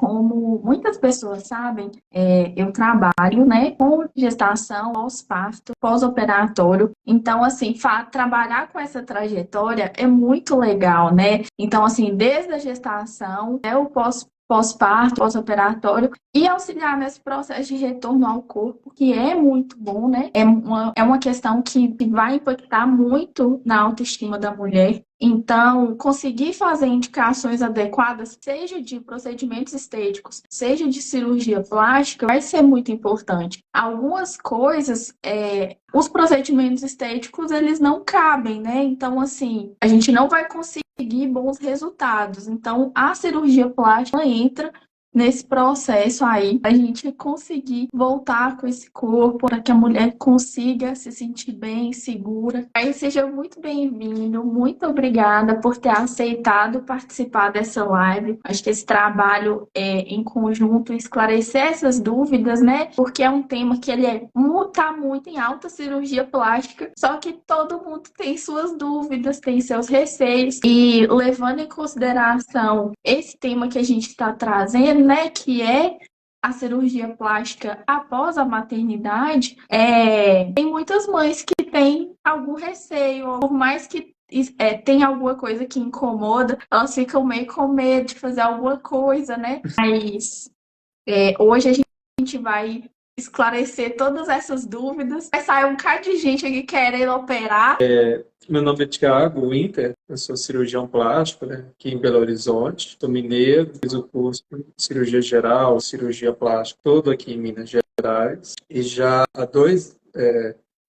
como muitas pessoas sabem, eu trabalho, né, com gestação, pós-parto, pós-operatório. Então, assim, trabalhar com essa trajetória é muito legal, né? Então, assim, desde a gestação, até o pós-parto, pós-operatório, e auxiliar nesse processo de retorno ao corpo, que é muito bom, né? É uma questão que vai impactar muito na autoestima da mulher. Então, conseguir fazer indicações adequadas, seja de procedimentos estéticos, seja de cirurgia plástica, vai ser muito importante. Algumas coisas, os procedimentos estéticos, eles não cabem, né? Então, assim, a gente não vai conseguir bons resultados. Então, a cirurgia plástica entra nesse processo aí, a gente conseguir voltar com esse corpo, para que a mulher consiga se sentir bem, segura. Aí seja muito bem-vindo, muito obrigada por ter aceitado participar dessa live. Acho que esse trabalho em conjunto esclarecer essas dúvidas, né? Porque é um tema que ele tá muito em alta cirurgia plástica, só que todo mundo tem suas dúvidas, tem seus receios, e levando em consideração esse tema que a gente está trazendo, né, que é a cirurgia plástica após a maternidade, tem muitas mães que têm algum receio, por mais que tem alguma coisa que incomoda, elas ficam meio com medo de fazer alguma coisa, né? Mas hoje a gente vai esclarecer todas essas dúvidas. Vai sair um bocado de gente aqui querendo operar. Meu nome é Thiago Winter, eu sou cirurgião plástico, né, aqui em Belo Horizonte. Sou mineiro, fiz o curso de cirurgia geral, cirurgia plástica, todo aqui em Minas Gerais. E já há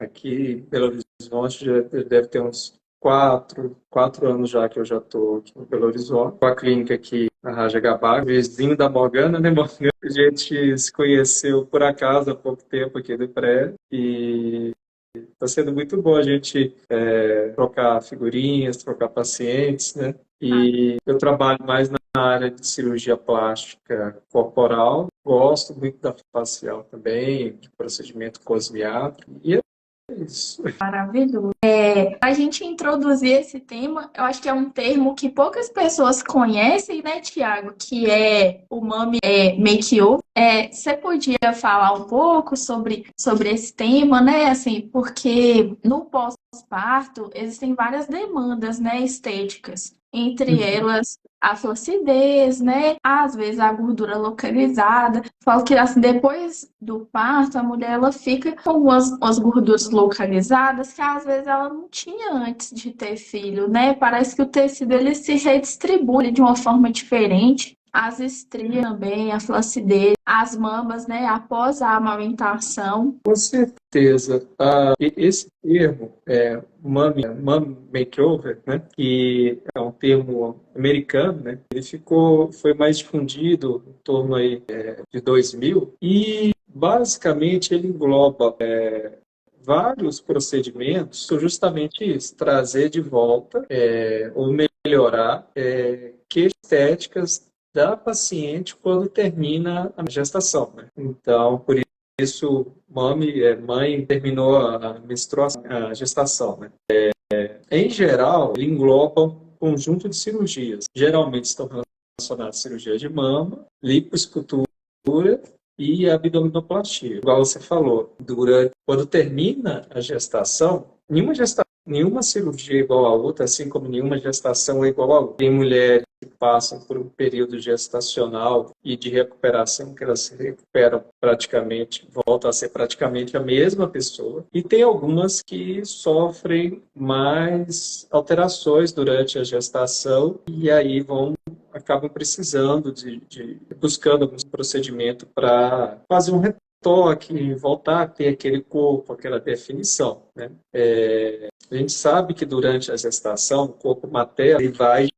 aqui em Belo Horizonte, já deve ter uns quatro anos já que eu já estou aqui em Belo Horizonte, com a clínica aqui na Raja Gabá, vizinho da Morgana, né, Morgana? A gente se conheceu por acaso há pouco tempo aqui do prédio e está sendo muito bom a gente trocar figurinhas, trocar pacientes, né? E eu trabalho mais na área de cirurgia plástica corporal, gosto muito da facial também, de procedimento cosmiátrico, e é isso. Maravilhoso. A gente introduzir esse tema, eu acho que é um termo que poucas pessoas conhecem, né, Tiago? Que é o Mommy Makeover. Você podia falar um pouco sobre esse tema, né? Assim, porque no pós-parto existem várias demandas, né, estéticas. Entre elas, a flacidez, né? Às vezes a gordura localizada. Falo que assim, depois do parto, a mulher ela fica com umas gorduras localizadas que às vezes ela não tinha antes de ter filho, né? Parece que o tecido ele se redistribui de uma forma diferente. As estrias também, a flacidez, as mamas, né? Após a amamentação. Com certeza. Esse termo, mommy makeover, né, que é um termo americano, né, ele foi mais difundido em torno aí, de 2000 e basicamente ele engloba vários procedimentos, são justamente isso, trazer de volta ou melhorar questões estéticas da paciente quando termina a gestação, né? Então, por isso, mãe terminou a menstruação, a gestação, né? Em geral, ele engloba um conjunto de cirurgias. Geralmente estão relacionadas à cirurgia de mama, lipoescultura e abdominoplastia. Igual você falou, quando termina a gestação, nenhuma cirurgia é igual a outra, assim como nenhuma gestação é igual a outra. Tem mulheres que passam por um período gestacional e de recuperação, que elas se recuperam praticamente, voltam a ser praticamente a mesma pessoa. E tem algumas que sofrem mais alterações durante a gestação e aí acabam precisando buscando algum procedimento para fazer um retoque, voltar a ter aquele corpo, aquela definição, né? A gente sabe que durante a gestação, o corpo materno ele vai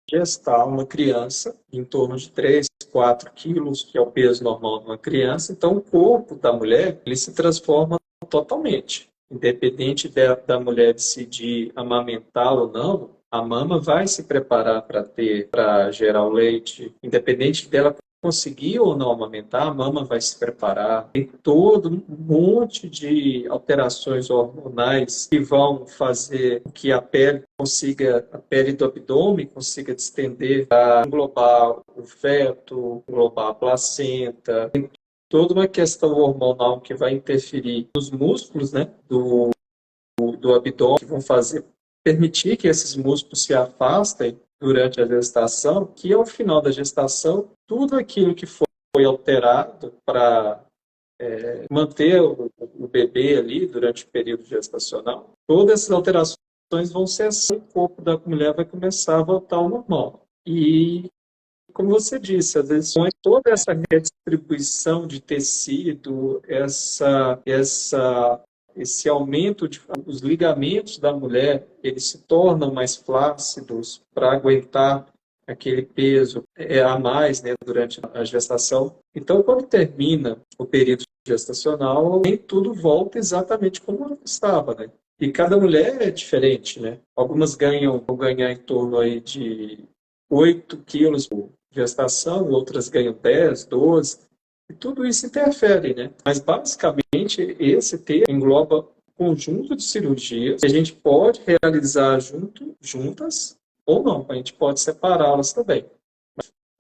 gestar uma criança em torno de 3, 4 quilos, que é o peso normal de uma criança. Então, o corpo da mulher ele se transforma totalmente. Independente da mulher decidir amamentar ou não, a mama vai se preparar para gerar o leite, independente dela conseguir ou não amamentar, a mama vai se preparar. Tem todo um monte de alterações hormonais que vão fazer com que a pele do abdômen consiga distender, englobar o feto, englobar a placenta. Tem toda uma questão hormonal que vai interferir nos músculos, né, do abdômen, que vão permitir que esses músculos se afastem durante a gestação, que ao final da gestação, tudo aquilo que foi alterado para manter o bebê ali durante o período gestacional, todas essas alterações vão cessar, o corpo da mulher vai começar a voltar ao normal. E, como você disse, às vezes toda essa redistribuição de tecido, esse aumento os ligamentos da mulher, eles se tornam mais flácidos para aguentar aquele peso a mais, né, durante a gestação. Então, quando termina o período gestacional, nem tudo volta exatamente como estava, né? E cada mulher é diferente, né? Algumas vão ganhar em torno aí de 8 quilos por gestação, outras ganham 10, 12. E tudo isso interfere, né? Mas, basicamente, esse termo engloba um conjunto de cirurgias que a gente pode realizar juntas ou não. A gente pode separá-las também.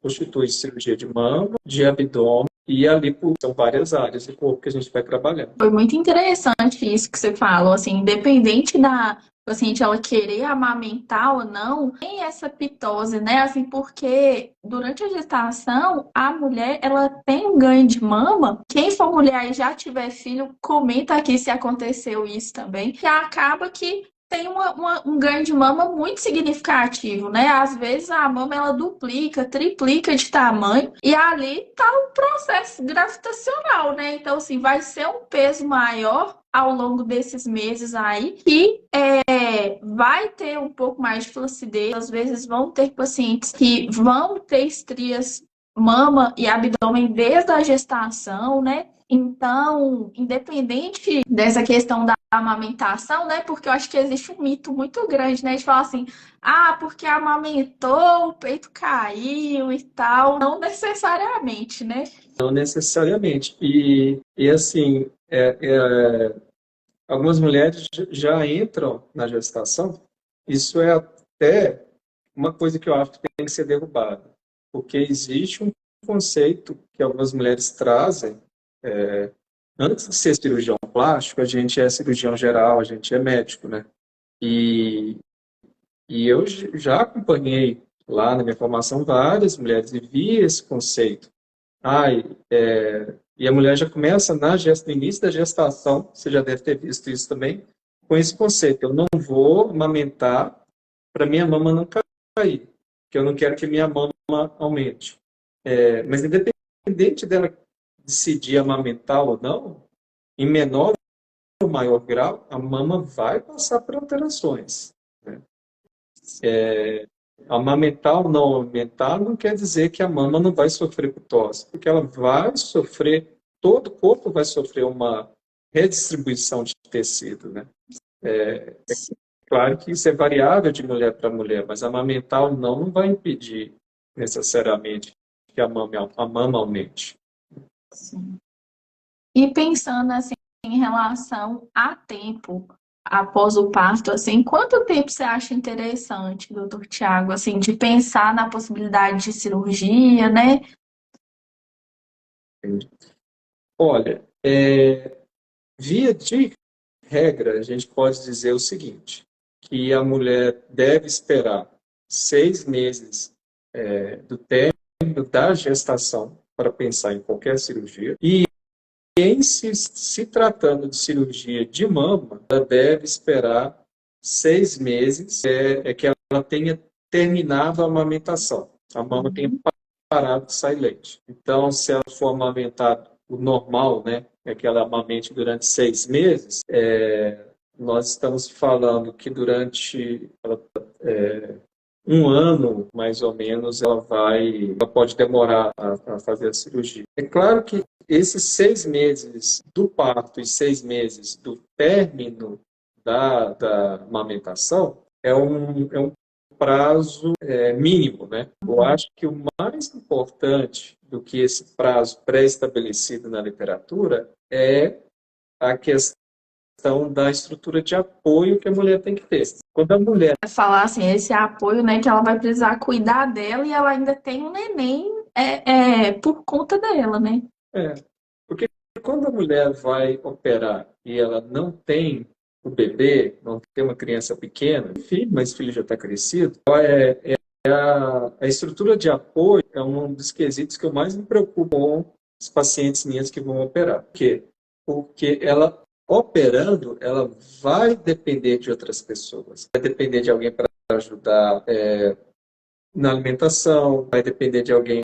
Constitui cirurgia de mama, de abdômen e ali são várias áreas do corpo que a gente vai trabalhando. Foi muito interessante isso que você falou, assim, independente da paciente ela querer amamentar ou não, tem essa pitose, né? Assim, porque durante a gestação, a mulher, ela tem um ganho de mama. Quem for mulher e já tiver filho, comenta aqui se aconteceu isso também. Que acaba que tem um ganho de mama muito significativo, né? Às vezes a mama ela duplica, triplica de tamanho e ali tá um processo gravitacional, né? Então, assim, vai ser um peso maior ao longo desses meses aí que vai ter um pouco mais de flacidez. Às vezes vão ter pacientes que vão ter estrias mama e abdômen desde a gestação, né? Então, independente dessa questão da amamentação, né? Porque eu acho que existe um mito muito grande, né? De falar assim, porque amamentou, o peito caiu e tal. Não necessariamente, né? Não necessariamente. E assim, algumas mulheres já entram na gestação. Isso é até uma coisa que eu acho que tem que ser derrubada. Porque existe um conceito que algumas mulheres trazem. Antes de ser cirurgião plástico, a gente é cirurgião geral, a gente é médico, né? E eu já acompanhei lá na minha formação várias mulheres e vi esse conceito. E a mulher já começa no início da gestação, você já deve ter visto isso também, com esse conceito. Eu não vou amamentar para minha mama não cair, que eu não quero que minha mama aumente. Mas independente dela decidir amamentar ou não, em menor ou maior grau, a mama vai passar por alterações, né? Amamentar ou não amamentar não quer dizer que a mama não vai sofrer pitose, porque ela vai sofrer, todo o corpo vai sofrer uma redistribuição de tecido, né? É claro que isso é variável de mulher para mulher, mas amamentar ou não vai impedir necessariamente que a mama aumente. Sim. E pensando assim em relação a tempo após o parto, assim, quanto tempo você acha interessante, doutor Tiago, assim, de pensar na possibilidade de cirurgia, né? Olha, via de regra, a gente pode dizer o seguinte, que a mulher deve esperar 6 meses do término da gestação para pensar em qualquer cirurgia. E em se tratando de cirurgia de mama, ela deve esperar 6 meses que ela tenha terminado a amamentação. A mama tenha parado de sair leite. Então, se ela for amamentar o normal, né, é que ela amamente durante 6 meses, nós estamos falando que durante um ano, mais ou menos, ela pode demorar a fazer a cirurgia. É claro que esses 6 meses do parto e 6 meses do término da amamentação é um prazo mínimo, né? Eu acho que o mais importante do que esse prazo pré-estabelecido na literatura é a questão da estrutura de apoio que a mulher tem que ter. Quando a mulher Falar assim, esse apoio, né, que ela vai precisar cuidar dela e ela ainda tem um neném por conta dela, né? é, porque quando a mulher vai operar e ela não tem o bebê, não tem uma criança pequena, filho, mas o filho já está crescido, a estrutura de apoio é um dos quesitos que eu mais me preocupo com os pacientes minhas que vão operar. Por quê? Porque ela operando, ela vai depender de outras pessoas. Vai depender de alguém para ajudar na alimentação, vai depender de alguém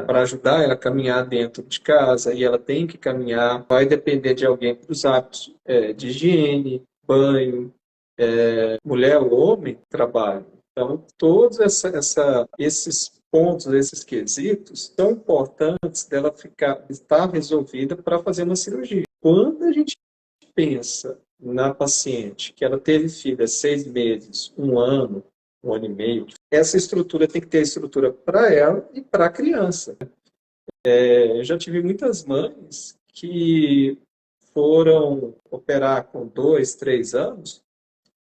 para ajudar ela a caminhar dentro de casa, e ela tem que caminhar, vai depender de alguém para os hábitos de higiene, banho, mulher ou homem, trabalho. Então, todos esses pontos, esses quesitos, são importantes dela estar resolvida para fazer uma cirurgia. Quando a gente pensa na paciente que ela teve filho há 6 meses, 1 ano, 1 ano e meio, essa estrutura tem que ter estrutura para ela e para a criança. Eu já tive muitas mães que foram operar com 2, 3 anos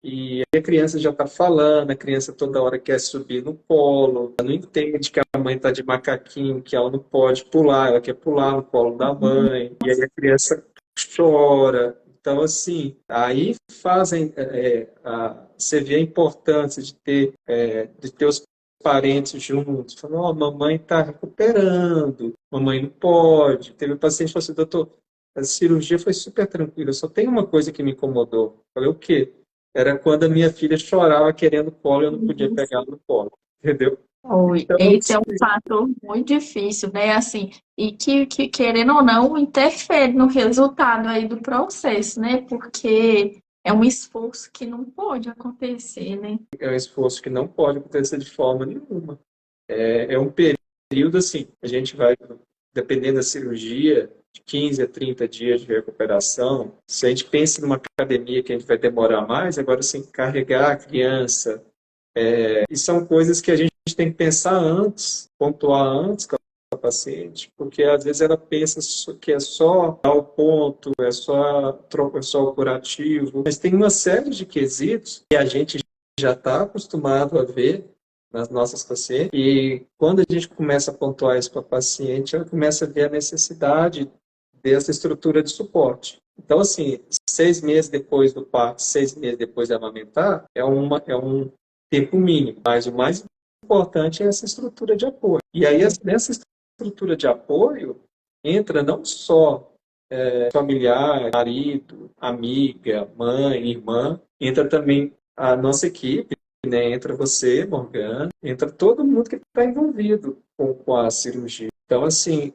e a criança já está falando, a criança toda hora quer subir no colo, ela não entende que a mãe está de macaquinho, que ela não pode pular, ela quer pular no colo da mãe, e aí a criança chora. Então, assim, aí você vê a importância de ter os parentes juntos, falando, oh, mamãe está recuperando, mamãe não pode. Teve um paciente que falou assim, doutor, a cirurgia foi super tranquila, só tem uma coisa que me incomodou. Eu falei, o quê? Era quando a minha filha chorava querendo colo e eu não podia pegar no colo, entendeu? Oi, Então, esse é um fator muito difícil, né? Assim, e que, querendo ou não, interfere no resultado aí do processo, né? Porque é um esforço que não pode acontecer, né? é um esforço que não pode acontecer de forma nenhuma. É um período, assim, a gente vai, dependendo da cirurgia, de 15 a 30 dias de recuperação. Se a gente pensa numa academia que a gente vai demorar mais, agora, assim, carregar a criança, e são coisas que a gente tem que pensar antes, pontuar antes com a paciente, porque às vezes ela pensa que é só dar o ponto, é só o curativo, mas tem uma série de quesitos que a gente já está acostumado a ver nas nossas pacientes, e quando a gente começa a pontuar isso para a paciente, ela começa a ver a necessidade dessa estrutura de suporte. Então, assim, 6 meses depois do parto, 6 meses depois de amamentar, é um tempo mínimo, mas o mais importante é essa estrutura de apoio. E aí, nessa estrutura de apoio, entra não só familiar, marido, amiga, mãe, irmã, entra também a nossa equipe, né? Entra você, Morgana, entra todo mundo que está envolvido com a cirurgia. Então, assim,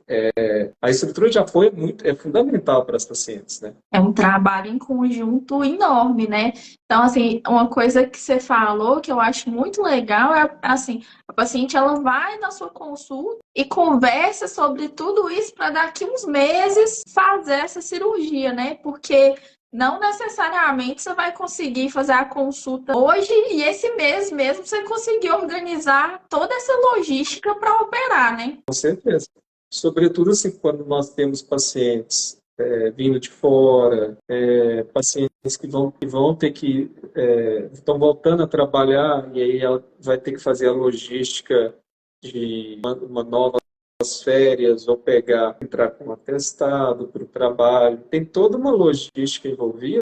a estrutura de apoio é fundamental para as pacientes, né? É um trabalho em conjunto enorme, né? Então, assim, uma coisa que você falou que eu acho muito legal é, assim, a paciente ela vai na sua consulta e conversa sobre tudo isso para daqui uns meses fazer essa cirurgia, né? Porque não necessariamente você vai conseguir fazer a consulta hoje e esse mês mesmo você conseguir organizar toda essa logística para operar, né? Com certeza. Sobretudo, assim, quando nós temos pacientes vindo de fora, pacientes que vão ter que estão voltando a trabalhar e aí ela vai ter que fazer a logística de uma nova férias ou entrar com um atestado para o trabalho. Tem toda uma logística envolvida